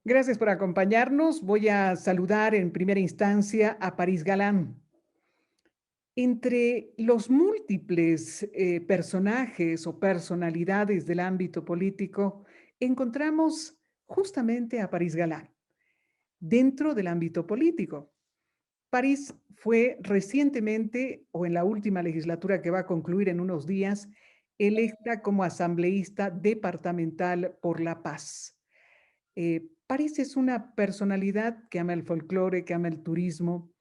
Gracias por acompañarnos. Voy a saludar en primera instancia a París Galán. Entre los múltiples personajes o personalidades del ámbito político, encontramos justamente a París Galán dentro del ámbito político. París fue recientemente, o en la última legislatura que va a concluir en unos días, electa como asambleísta departamental por la paz. París es una personalidad que ama el folclore, que ama el turismo,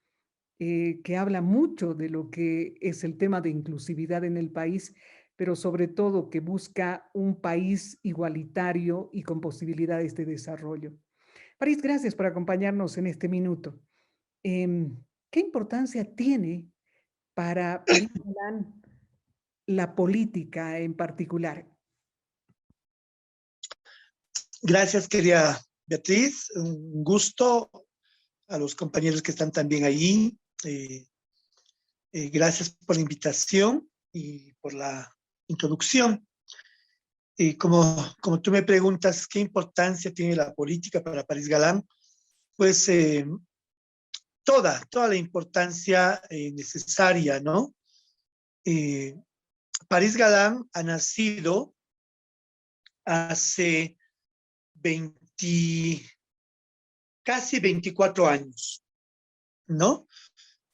que habla mucho de lo que es el tema de inclusividad en el país, pero sobre todo que busca un país igualitario y con posibilidades de desarrollo. París, gracias por acompañarnos en este minuto. Em, ¿Qué importancia tiene para París Galán la política en particular? Gracias, querida Beatriz. Un gusto a los compañeros que están también ahí. Gracias por la invitación y por la introducción. Como tú me preguntas, ¿qué importancia tiene la política para París Galán? Pues toda la importancia necesaria, ¿no? Eh, París Galán ha nacido hace 20, casi 24 años, ¿no?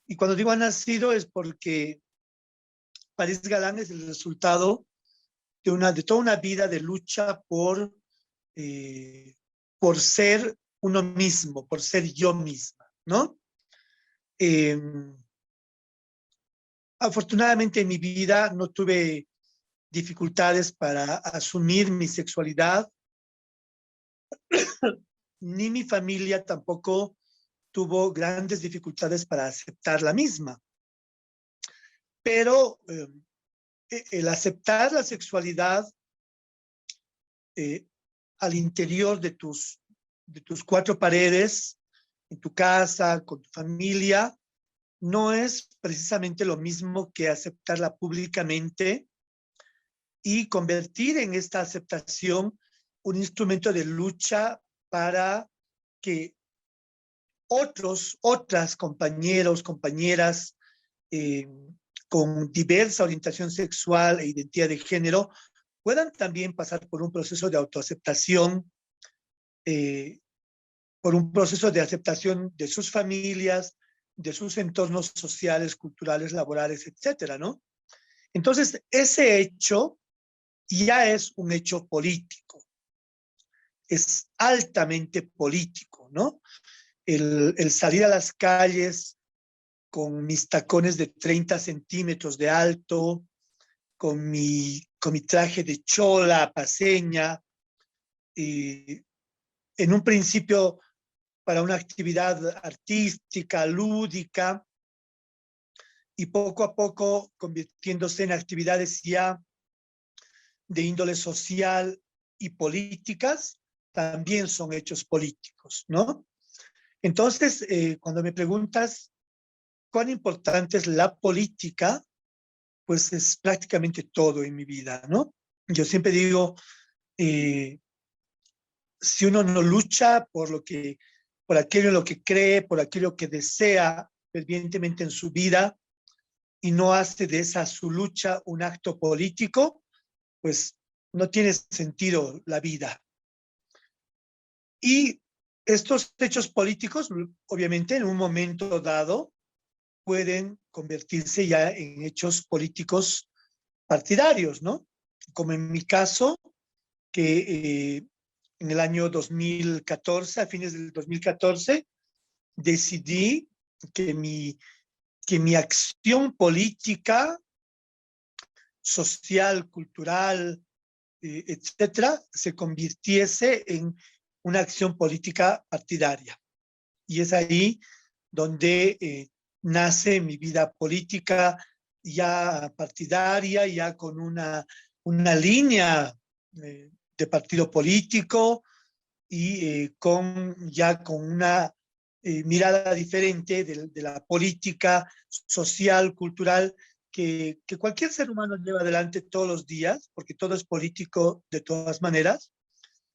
Y cuando digo ha nacido es porque París Galán es el resultado de toda una vida de lucha por ser uno mismo, por ser yo misma, ¿no? Eh, Afortunadamente en mi vida no tuve dificultades para asumir mi sexualidad, ni mi familia tampoco tuvo grandes dificultades para aceptar la misma. Pero el aceptar la sexualidad al interior de tus cuatro paredes, en tu casa, con tu familia, no es precisamente lo mismo que aceptarla públicamente y convertir en esta aceptación un instrumento de lucha para que otras compañeros, compañeras eh, con diversa orientación sexual e identidad de género puedan también pasar por un proceso de autoaceptación, eh, por un proceso de aceptación de sus familias, de sus entornos sociales, culturales, laborales, etcétera, ¿no? Entonces, ese hecho ya es un hecho político, es altamente político, ¿no? El salir a las calles con mis tacones de 30 centímetros de alto, con mi traje de chola paseña, en un principio para una actividad artística, lúdica, y poco a poco convirtiéndose en actividades ya de índole social y políticas, también son hechos políticos, ¿no? Entonces, cuando me preguntas cuán importante es la política, pues es prácticamente todo en mi vida, ¿no? Yo siempre digo, eh, si uno no lucha por aquello en lo que cree, por aquello que desea fervientemente en su vida y no hace de esa su lucha un acto político, pues no tiene sentido la vida. Y estos hechos políticos, obviamente, en un momento dado, pueden convertirse ya en hechos políticos partidarios, ¿no? Como en mi caso, que en el año 2014, a fines del 2014, decidí que mi acción política, social, cultural, etcétera, se convirtiese en una acción política partidaria. Y es ahí donde nace mi vida política ya partidaria, ya con una línea de partido político y ya con una mirada diferente de la política social, cultural, que cualquier ser humano lleva adelante todos los días, porque todo es político de todas maneras,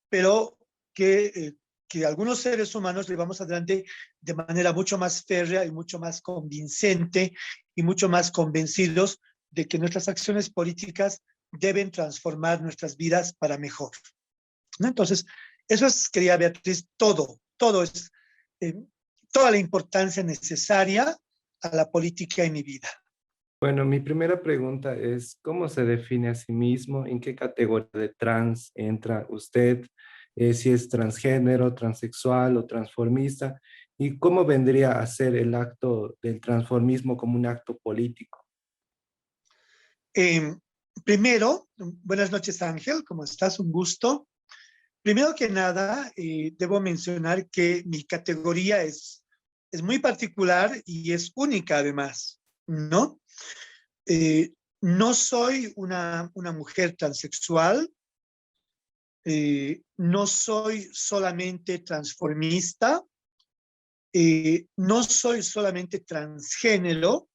pero que que algunos seres humanos llevamos adelante de manera mucho más férrea y mucho más convincente y mucho más convencidos de que nuestras acciones políticas deben transformar nuestras vidas para mejor, ¿no? Entonces, eso es, querida Beatriz, todo es, eh, toda la importancia necesaria a la política en mi vida. Bueno, mi primera pregunta es, ¿cómo se define a sí mismo? ¿En qué categoría de trans entra usted? Si es transgénero, transexual o transformista. ¿Y cómo vendría a ser el acto del transformismo como un acto político? Eh, Primero, buenas noches, Ángel, ¿cómo estás? Un gusto. Primero que nada, debo mencionar que mi categoría es muy particular y es única además, ¿no? No soy una mujer transexual, no soy solamente transformista, no soy solamente transgénero,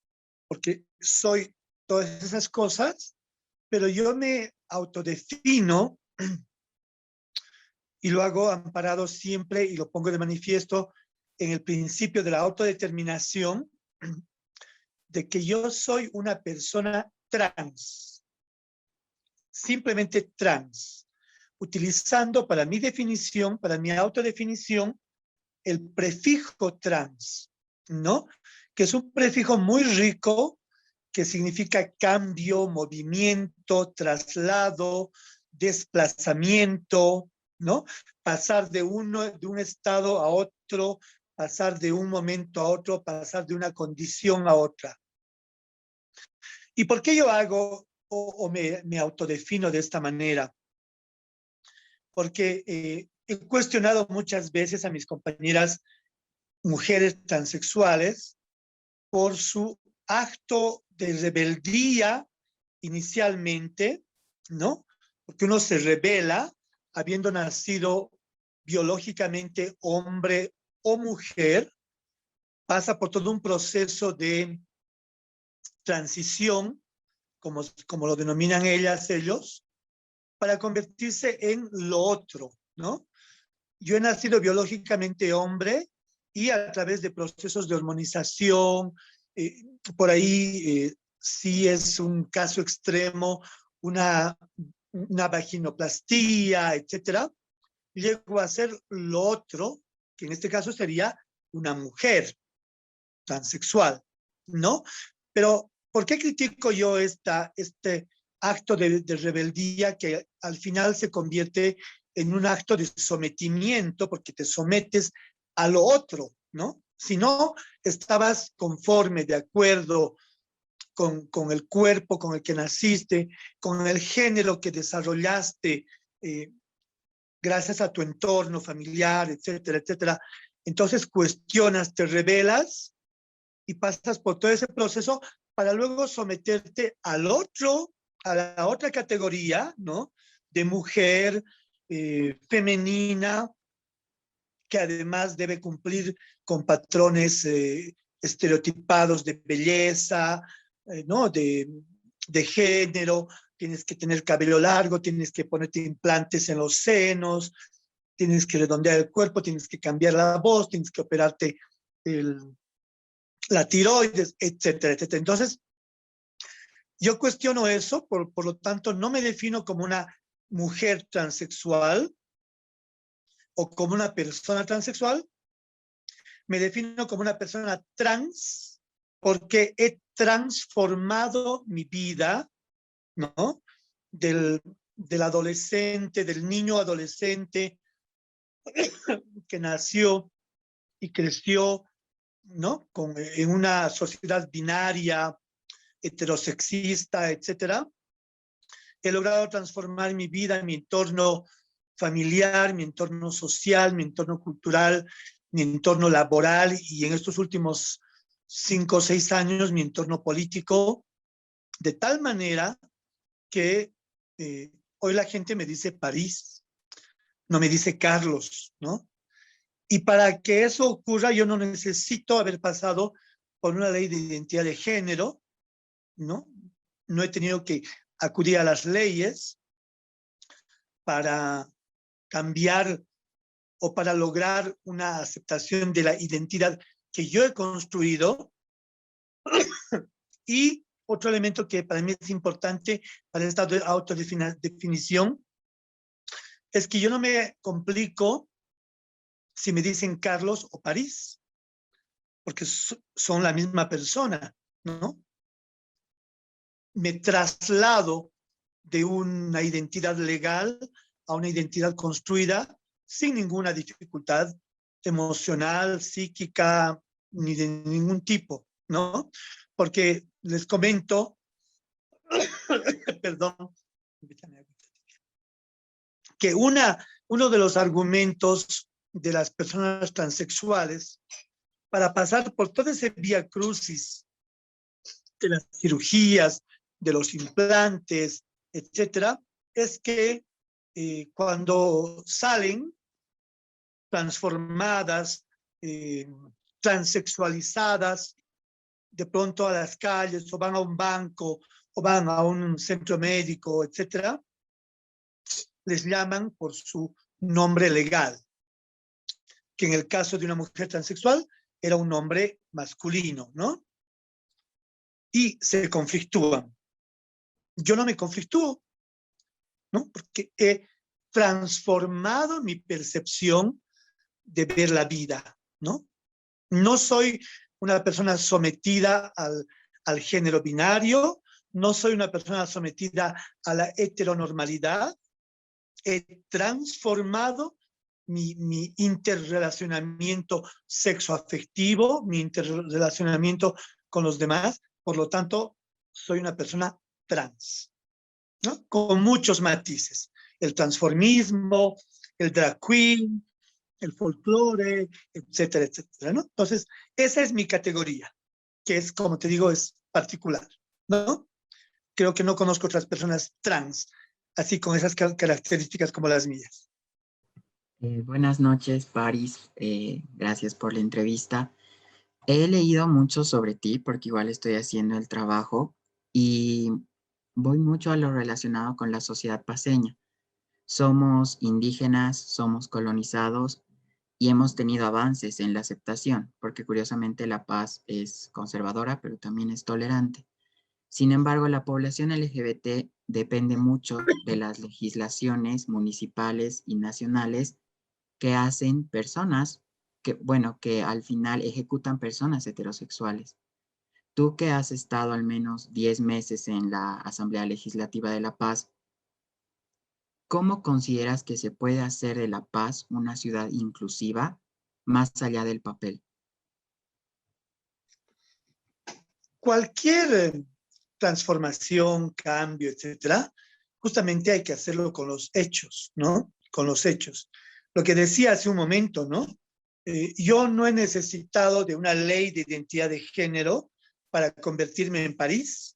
porque soy todas esas cosas, pero yo me autodefino y lo hago amparado siempre y lo pongo de manifiesto en el principio de la autodeterminación, de que yo soy una persona trans, simplemente trans, utilizando para mi definición, para mi autodefinición, el prefijo trans, ¿no? Que es un prefijo muy rico que significa cambio, movimiento, traslado, desplazamiento, ¿no? Pasar de un estado a otro, pasar de un momento a otro, pasar de una condición a otra. ¿Y por qué yo hago o me autodefino de esta manera? Porque he cuestionado muchas veces a mis compañeras mujeres transexuales por su acto de rebeldía inicialmente, ¿no? Porque uno se rebela habiendo nacido biológicamente hombre o mujer, pasa por todo un proceso de transición, como lo denominan ellos, para convertirse en lo otro, ¿no? Yo he nacido biológicamente hombre y a través de procesos de hormonización, por ahí sí es un caso extremo, una vaginoplastía, etcétera, llego a ser lo otro, que en este caso sería una mujer transexual, ¿no? Pero, ¿por qué critico yo este acto de rebeldía que al final se convierte en un acto de sometimiento, porque te sometes a lo otro, ¿no? Si no estabas conforme, de acuerdo con el cuerpo con el que naciste, con el género que desarrollaste, gracias a tu entorno familiar, etcétera, etcétera, entonces cuestionas, te rebelas y pasas por todo ese proceso para luego someterte al otro, a la otra categoría, ¿no? De mujer femenina, que además debe cumplir con patrones estereotipados de belleza, ¿no? De género, tienes que tener cabello largo, tienes que ponerte implantes en los senos, tienes que redondear el cuerpo, tienes que cambiar la voz, tienes que operarte la tiroides, etcétera, etcétera. Entonces, yo cuestiono eso, por lo tanto, no me defino como una mujer transexual o como una persona transexual, me defino como una persona trans porque he transformado mi vida, ¿no? Del adolescente, del niño adolescente que nació y creció, ¿no? En una sociedad binaria, heterosexista, etcétera. He logrado transformar mi vida, mi entorno familiar, mi entorno social, mi entorno cultural, mi entorno laboral y en estos últimos 5 o 6 años mi entorno político, de tal manera que hoy la gente me dice París, no me dice Carlos, ¿no? Y para que eso ocurra, yo no necesito haber pasado por una ley de identidad de género, ¿no? No he tenido que acudir a las leyes para cambiar o para lograr una aceptación de la identidad que yo he construido. Y otro elemento que para mí es importante para esta autodefinición es que yo no me complico si me dicen Carlos o París, porque son la misma persona, ¿no? Me traslado de una identidad legal a una identidad construida sin ninguna dificultad emocional, psíquica, ni de ningún tipo, ¿no? Porque les comento, perdón, que uno de los argumentos de las personas transexuales para pasar por todo ese vía crucis de las cirugías, de los implantes, etcétera, es que cuando salen transformadas, transexualizadas, de pronto a las calles, o van a un banco, o van a un centro médico, etcétera, les llaman por su nombre legal, que en el caso de una mujer transexual era un nombre masculino, ¿no? Y se conflictúan. Yo no me conflictúo, ¿no? Porque he transformado mi percepción de ver la vida, ¿no? No soy una persona sometida al género binario, no soy una persona sometida a la heteronormalidad. He transformado mi interrelacionamiento sexoafectivo, mi interrelacionamiento con los demás. Por lo tanto, soy una persona trans, ¿no? Con muchos matices. El transformismo, el drag queen, el folclore, etcétera, etcétera, ¿no? Entonces, esa es mi categoría, que es, como te digo, es particular, ¿no? Creo que no conozco otras personas trans, así con esas características como las mías. Buenas noches, Paris. Gracias por la entrevista. He leído mucho sobre ti porque igual estoy haciendo el trabajo y voy mucho a lo relacionado con la sociedad paceña. Somos indígenas, somos colonizados y hemos tenido avances en la aceptación, porque curiosamente La Paz es conservadora, pero también es tolerante. Sin embargo, la población LGBT depende mucho de las legislaciones municipales y nacionales que hacen personas que, bueno, que al final ejecutan personas heterosexuales. Tú que has estado al menos 10 meses en la Asamblea Legislativa de La Paz, ¿cómo consideras que se puede hacer de La Paz una ciudad inclusiva más allá del papel? Cualquier transformación, cambio, etcétera, justamente hay que hacerlo con los hechos, ¿no? Con los hechos. Lo que decía hace un momento, ¿no? Yo no he necesitado de una ley de identidad de género para convertirme en París.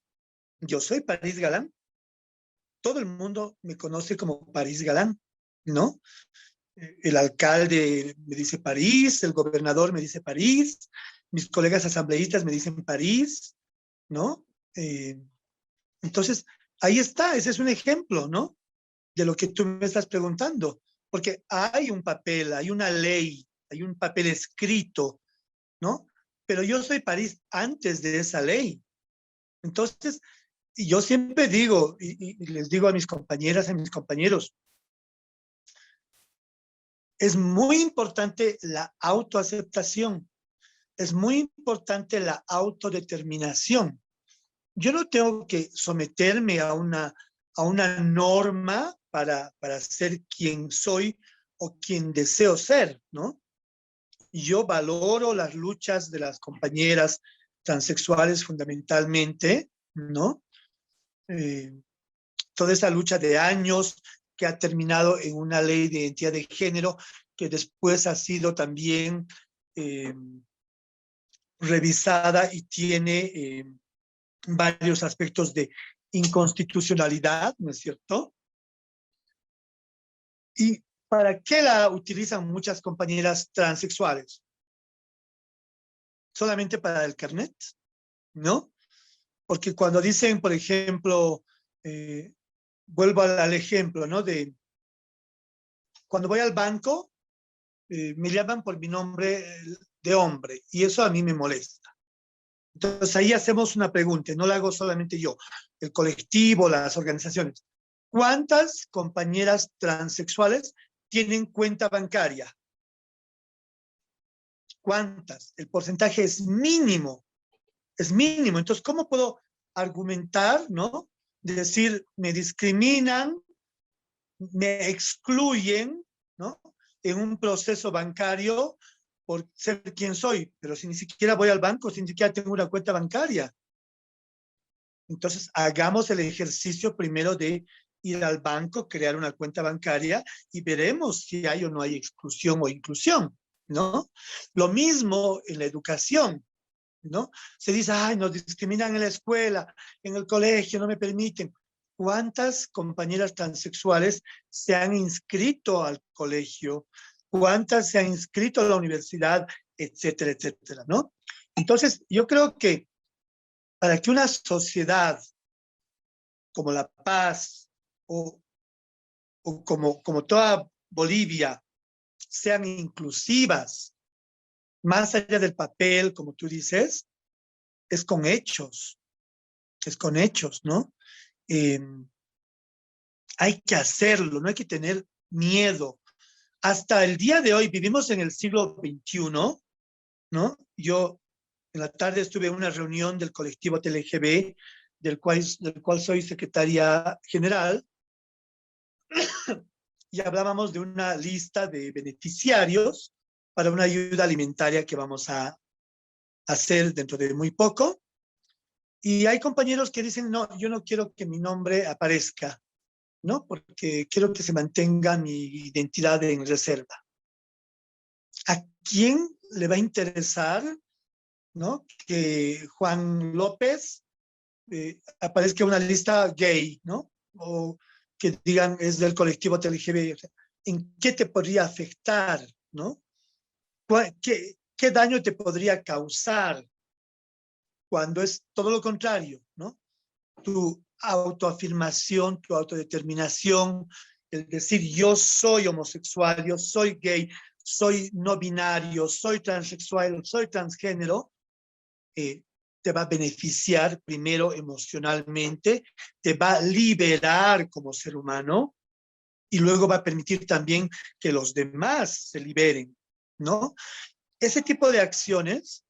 Yo soy París Galán. Todo el mundo me conoce como París Galán, ¿no? El alcalde me dice París, el gobernador me dice París, mis colegas asambleístas me dicen París, ¿no? Entonces, ahí está, ese es un ejemplo, ¿no? De lo que tú me estás preguntando, porque hay un papel, hay una ley, hay un papel escrito, ¿no? Pero yo soy París antes de esa ley. Entonces, yo siempre digo, y les digo a mis compañeras, a mis compañeros, es muy importante la autoaceptación, es muy importante la autodeterminación. Yo no tengo que someterme a una norma para ser quien soy o quien deseo ser, ¿no? Yo valoro las luchas de las compañeras transexuales fundamentalmente, ¿no? Toda esa lucha de años que ha terminado en una ley de identidad de género que después ha sido también revisada y tiene varios aspectos de inconstitucionalidad, ¿no es cierto? ¿Y para qué la utilizan muchas compañeras transexuales? Solamente para el carnet, ¿no? Porque cuando dicen, por ejemplo, vuelvo al ejemplo, ¿no? De cuando voy al banco me llaman por mi nombre de hombre y eso a mí me molesta. Entonces ahí hacemos una pregunta, no la hago solamente yo, el colectivo, las organizaciones. ¿Cuántas compañeras transexuales tienen cuenta bancaria? ¿Cuántas? El porcentaje es mínimo, es mínimo. Entonces, ¿cómo puedo argumentar, no? Decir, me discriminan, me excluyen, ¿no? En un proceso bancario por ser quien soy, pero si ni siquiera voy al banco, si ni siquiera tengo una cuenta bancaria. Entonces, hagamos el ejercicio primero de ir al banco, crear una cuenta bancaria y veremos si hay o no hay exclusión o inclusión, ¿no? Lo mismo en la educación, ¿no? Se dice, ay, nos discriminan en la escuela, en el colegio, no me permiten. ¿Cuántas compañeras transexuales se han inscrito al colegio? ¿Cuántas se han inscrito a la universidad? Etcétera, etcétera, ¿no? Entonces, yo creo que para que una sociedad como La Paz o como toda Bolivia sean inclusivas, más allá del papel, como tú dices, es con hechos, ¿no? Hay que hacerlo, no hay que tener miedo. Hasta el día de hoy vivimos en el siglo XXI, ¿no? Yo en la tarde estuve en una reunión del colectivo TLGB, del cual soy secretaria general, y hablábamos de una lista de beneficiarios para una ayuda alimentaria que vamos a hacer dentro de muy poco. Y hay compañeros que dicen, no, yo no quiero que mi nombre aparezca, ¿no? Porque quiero que se mantenga mi identidad en reserva. ¿A quién le va a interesar, ¿no? Que Juan López aparezca en una lista gay, ¿no? O que digan es del colectivo TLGB. O sea, ¿en qué te podría afectar, ¿no? ¿Qué daño te podría causar cuando es todo lo contrario, ¿no? Tu autoafirmación, tu autodeterminación, el decir yo soy homosexual, yo soy gay, soy no binario, soy transexual, soy transgénero, te va a beneficiar primero emocionalmente, te va a liberar como ser humano y luego va a permitir también que los demás se liberen, ¿no? Ese tipo de acciones,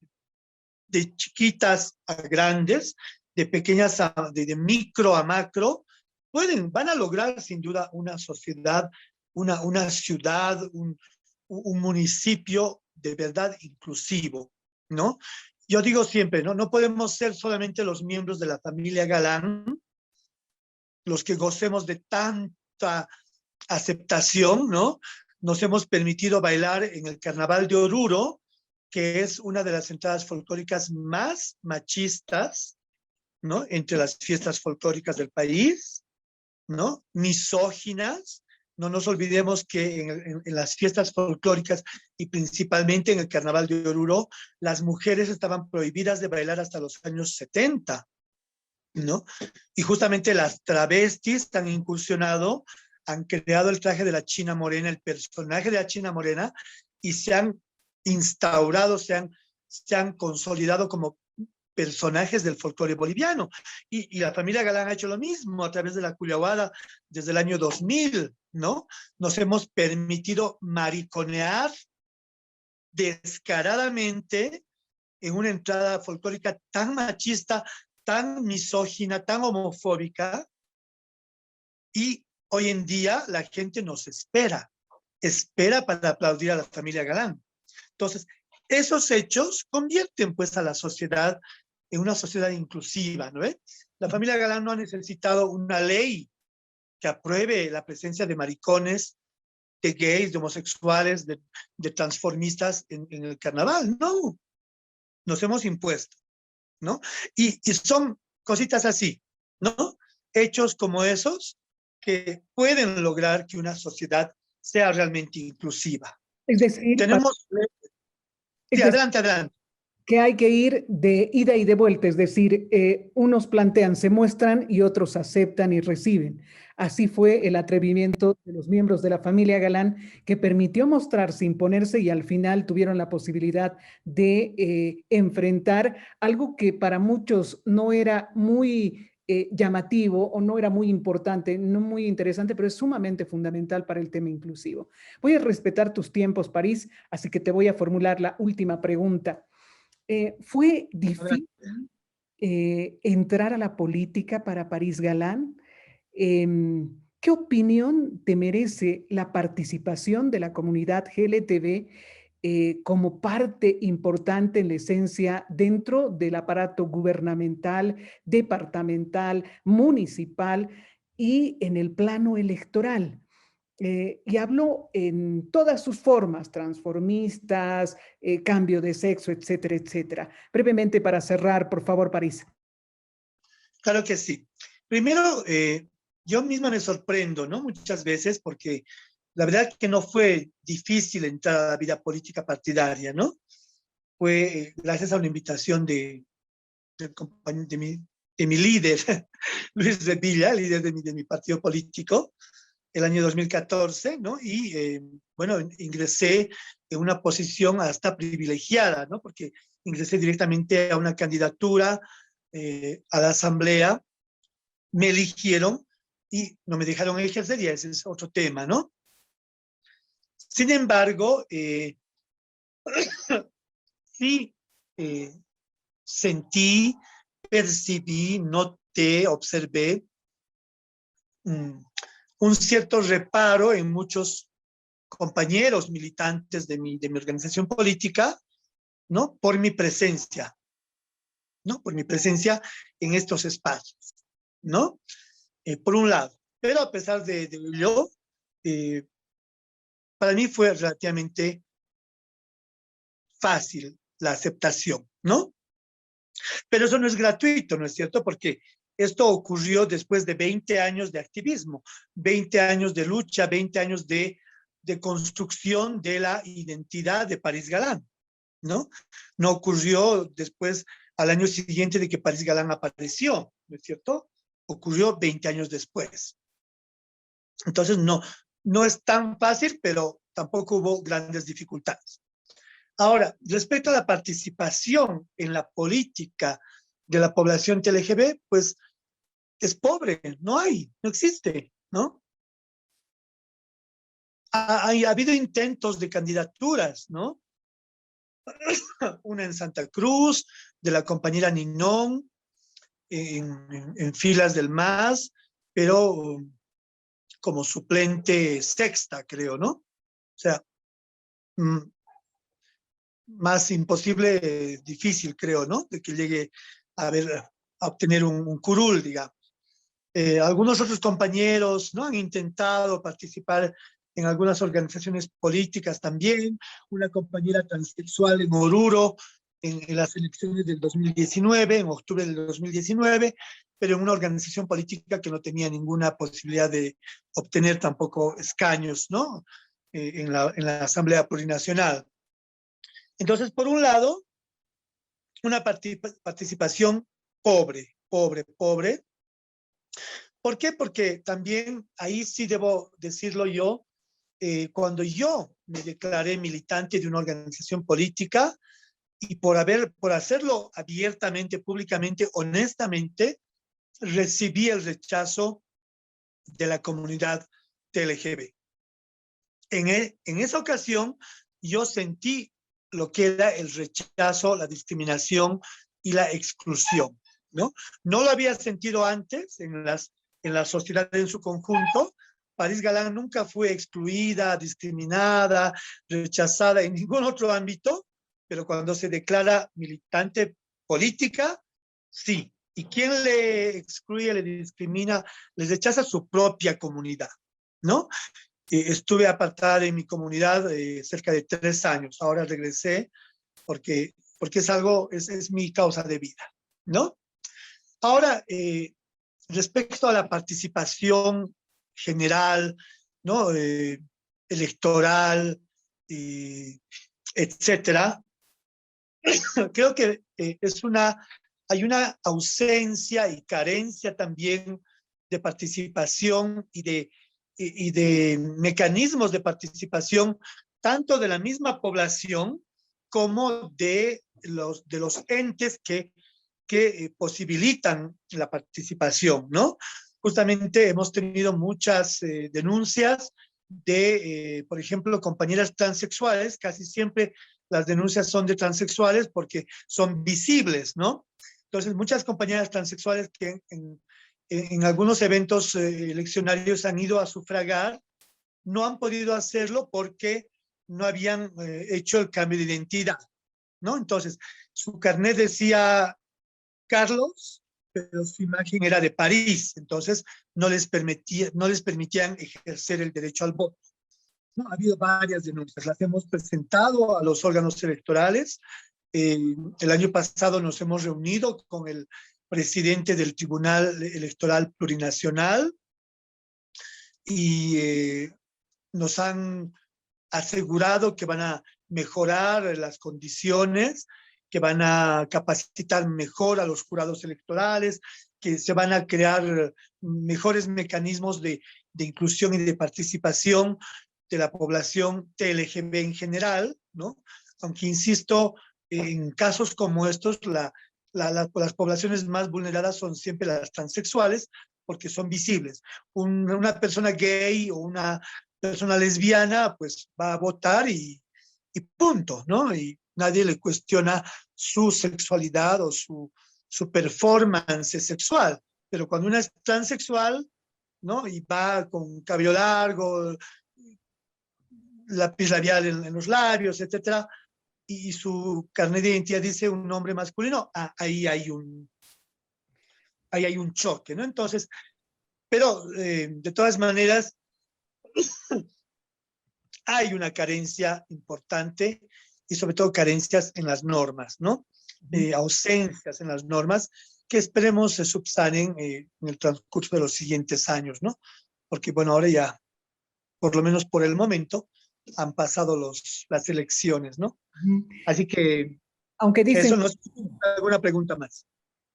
de chiquitas a grandes, de pequeñas de micro a macro, van a lograr sin duda una sociedad, una ciudad, un municipio de verdad inclusivo, ¿no? Yo digo siempre, ¿no? No podemos ser solamente los miembros de la familia Galán, los que gocemos de tanta aceptación, ¿no? Nos hemos permitido bailar en el Carnaval de Oruro, que es una de las entradas folclóricas más machistas, ¿no? Entre las fiestas folclóricas del país, ¿no? Misóginas. No nos olvidemos que en las fiestas folclóricas y principalmente en el Carnaval de Oruro, las mujeres estaban prohibidas de bailar hasta los años 70, ¿no? Y justamente las travestis han incursionado, han creado el traje de la China Morena, el personaje de la China Morena, y se han instaurado, se han consolidado como personajes del folclore boliviano. Y la familia Galán ha hecho lo mismo a través de la culiaguada desde el año 2000, ¿no? Nos hemos permitido mariconear descaradamente en una entrada folclórica tan machista, tan misógina, tan homofóbica, y hoy en día la gente nos espera para aplaudir a la familia Galán. Entonces, esos hechos convierten pues a la sociedad en una sociedad inclusiva, ¿no? La familia Galán no ha necesitado una ley que apruebe la presencia de maricones, de gays, de homosexuales, de transformistas en el carnaval, no. Nos hemos impuesto, ¿no? Y son cositas así, ¿no? Hechos como esos que pueden lograr que una sociedad sea realmente inclusiva. Es decir, Tenemos... Sí, adelante, adelante. que hay que ir de ida y de vuelta, es decir, unos plantean, se muestran y otros aceptan y reciben. Así fue el atrevimiento de los miembros de la familia Galán, que permitió mostrarse, imponerse y al final tuvieron la posibilidad de enfrentar algo que para muchos no era muy llamativo o no era muy importante, no muy interesante, pero es sumamente fundamental para el tema inclusivo. Voy a respetar tus tiempos, París, así que te voy a formular la última pregunta. ¿Fue difícil entrar a la política para París Galán? ¿Qué opinión te merece la participación de la comunidad GLTB como parte importante en la esencia dentro del aparato gubernamental, departamental, municipal y en el plano electoral? Y hablo en todas sus formas, transformistas, cambio de sexo, etcétera, etcétera. Brevemente para cerrar, por favor, París. Claro que sí. Primero, yo misma me sorprendo, ¿no? Muchas veces porque la verdad que no fue difícil entrar a la vida política partidaria, ¿no? Fue gracias a una invitación de mi líder, Luis Revilla, líder de mi partido político, el año 2014, ¿no? Y bueno, ingresé en una posición hasta privilegiada, ¿no? Porque ingresé directamente a una candidatura a la asamblea, me eligieron y no me dejaron ejercer, y ese es otro tema, ¿no? Sin embargo, sí sentí, percibí, noté, observé un cierto reparo en muchos compañeros militantes de mi organización política, ¿no? Por mi presencia, ¿no? Por mi presencia en estos espacios, ¿no? Por un lado. Pero a pesar de ello, para mí fue relativamente fácil la aceptación, ¿no? Pero eso no es gratuito, ¿no es cierto? Porque esto ocurrió después de 20 años de activismo, 20 años de lucha, 20 años de construcción de la identidad de París Galán, ¿no? No ocurrió después, al año siguiente de que París Galán apareció, ¿no es cierto? Ocurrió 20 años después. Entonces, no es tan fácil, pero tampoco hubo grandes dificultades. Ahora, respecto a la participación en la política de la población LGB, pues es pobre, no existe, ¿no? Ha habido intentos de candidaturas, ¿no? Una en Santa Cruz, de la compañera Ninón, en filas del MAS, pero como suplente sexta, creo, ¿no? O sea, más imposible, difícil, creo, ¿no? De que llegue a obtener un curul, digamos. Algunos otros compañeros, ¿no? Han intentado participar en algunas organizaciones políticas también. Una compañera transexual en Oruro, en las elecciones del 2019, en octubre del 2019, pero en una organización política que no tenía ninguna posibilidad de obtener tampoco escaños, ¿no? En la Asamblea Plurinacional. Entonces, por un lado, una participación pobre. ¿Por qué? Porque también, ahí sí debo decirlo yo, cuando yo me declaré militante de una organización política y por hacerlo abiertamente, públicamente, honestamente, recibí el rechazo de la comunidad LGB. En esa ocasión, yo sentí lo que era el rechazo, la discriminación y la exclusión, ¿no? No lo había sentido antes en la sociedad en su conjunto. París Galán nunca fue excluida, discriminada, rechazada en ningún otro ámbito, pero cuando se declara militante política, sí. ¿Y quién le excluye, le discrimina, le rechaza? Su propia comunidad, ¿no? Estuve apartada de mi comunidad cerca de 3 años. Ahora regresé porque es mi causa de vida, ¿no? Ahora, respecto a la participación general, ¿no? Electoral, etcétera, creo que hay una ausencia y carencia también de participación y de mecanismos de participación, tanto de la misma población como de los entes que posibilitan la participación, ¿no? Justamente hemos tenido muchas denuncias de, por ejemplo, compañeras transexuales. Casi siempre las denuncias son de transexuales porque son visibles, ¿no? Entonces, muchas compañeras transexuales que en algunos eventos eleccionarios han ido a sufragar, no han podido hacerlo porque no habían hecho el cambio de identidad, ¿no? Entonces, su carnet decía Carlos, pero su imagen era de París, entonces no les permitían ejercer el derecho al voto. No, ha habido varias denuncias, las hemos presentado a los órganos electorales. El año pasado nos hemos reunido con el presidente del Tribunal Electoral Plurinacional y nos han asegurado que van a mejorar las condiciones, que van a capacitar mejor a los jurados electorales, que se van a crear mejores mecanismos de inclusión y de participación de la población TLGB en general, ¿no? Aunque insisto, en casos como estos, las poblaciones más vulneradas son siempre las transexuales, porque son visibles. Una persona gay o una persona lesbiana, pues va a votar y punto, ¿no? Y nadie le cuestiona su sexualidad o su performance sexual. Pero cuando una es transexual, ¿no? Y va con cabello largo, lápiz labial en los labios, etcétera, y su carnet de identidad dice un nombre masculino, ahí hay un choque, ¿no? Entonces, pero de todas maneras, hay una carencia importante y sobre todo carencias en las normas, ¿no? Ausencias en las normas que esperemos se subsanen en el transcurso de los siguientes años, ¿no? Porque, bueno, ahora ya, por lo menos por el momento, han pasado las elecciones, ¿no? Así que Aunque eso dicen, nos... ¿Alguna pregunta más?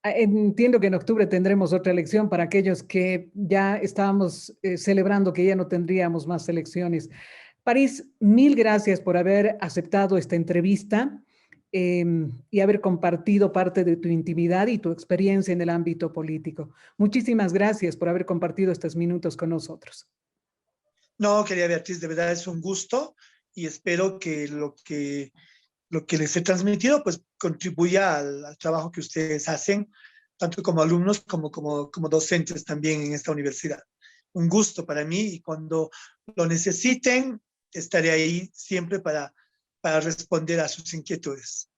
entiendo que en octubre tendremos otra elección para aquellos que ya estábamos celebrando que ya no tendríamos más elecciones. París, mil gracias por haber aceptado esta entrevista y haber compartido parte de tu intimidad y tu experiencia en el ámbito político. Muchísimas gracias por haber compartido estos minutos con nosotros. No, querida Beatriz, de verdad es un gusto y espero que lo que les he transmitido pues contribuya al trabajo que ustedes hacen, tanto como alumnos como docentes también en esta universidad. Un gusto para mí y cuando lo necesiten, estaré ahí siempre para responder a sus inquietudes.